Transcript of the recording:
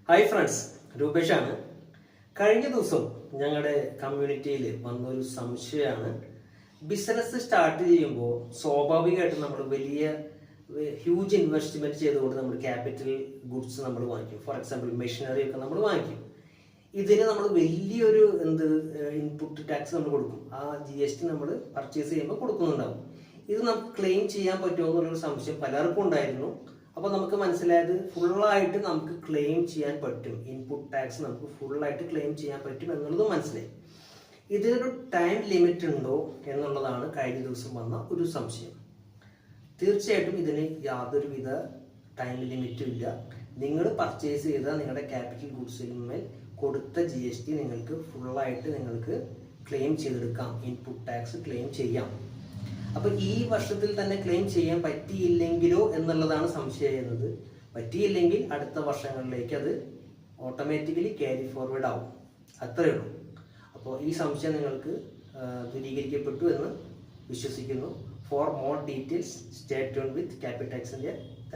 Hi friends, രൂപേഷാണ്. കഴിഞ്ഞ ദിവസം ഞങ്ങളുടെ കമ്മ്യൂണിറ്റിയിൽ വന്നൊരു സംശയമാണ്. ബിസിനസ് സ്റ്റാർട്ട് ചെയ്യുമ്പോൾ സ്വാഭാവികമായിട്ടും നമ്മൾ വലിയ ഹ്യൂജ് ഇൻവെസ്റ്റ്മെന്റ് ചെയ്തുകൊണ്ട് നമ്മൾ ക്യാപിറ്റൽ ഗുഡ്സ് നമ്മൾ വാങ്ങിക്കും. ഫോർ എക്സാമ്പിൾ മെഷീനറി ഒക്കെ നമ്മൾ വാങ്ങിക്കും. ഇതിന് നമ്മൾ വലിയൊരു ഇൻപുട്ട് ടാക്സ് നമ്മൾ കൊടുക്കും. ആ GST നമ്മൾ പർച്ചേസ് ചെയ്യുമ്പോൾ കൊടുക്കുന്നുണ്ടാവും. ഇത് നമുക്ക് ക്ലെയിം ചെയ്യാൻ പറ്റുമോ എന്നുള്ളൊരു സംശയം പലർക്കും ഉണ്ടായിരുന്നു. അപ്പോൾ നമുക്ക് മനസ്സിലായത് ഫുള്ളായിട്ട് നമുക്ക് ക്ലെയിം ചെയ്യാൻ പറ്റും. ഇൻപുട്ട് ടാക്സ് നമുക്ക് ഫുള്ളായിട്ട് ക്ലെയിം ചെയ്യാൻ പറ്റും എന്നുള്ളത് മനസ്സിലായി. ഇതിനൊരു ടൈം ലിമിറ്റ് ഉണ്ടോ എന്നുള്ളതാണ് കഴിഞ്ഞ ദിവസം വന്ന ഒരു സംശയം. തീർച്ചയായിട്ടും ഇതിന് യാതൊരുവിധ ടൈം ലിമിറ്റും ഇല്ല. നിങ്ങൾ പർച്ചേസ് ചെയ്ത നിങ്ങളുടെ ക്യാപിറ്റൽ ഗുഡ്സിന്മേൽ കൊടുത്ത GST നിങ്ങൾക്ക് ഫുള്ളായിട്ട് നിങ്ങൾക്ക് ക്ലെയിം ചെയ്തെടുക്കാം. ഇൻപുട്ട് ടാക്സ് ക്ലെയിം ചെയ്യാം. അപ്പൊ ഈ വർഷത്തിൽ തന്നെ ക്ലെയിം ചെയ്യാൻ പറ്റിയില്ലെങ്കിലോ എന്നുള്ളതാണ് സംശയം. പറ്റിയില്ലെങ്കിൽ അടുത്ത വർഷങ്ങളിലേക്ക് അത് ഓട്ടോമാറ്റിക്കലി ക്യാരി ഫോർവേഡ് ആവും. അത്രയേ ഉള്ളൂ. അപ്പോൾ ഈ സംശയം നിങ്ങൾക്ക് ദൂരീകരിക്കപ്പെട്ടു എന്ന് വിശ്വസിക്കുന്നു. For more details stay tune with capital tax India.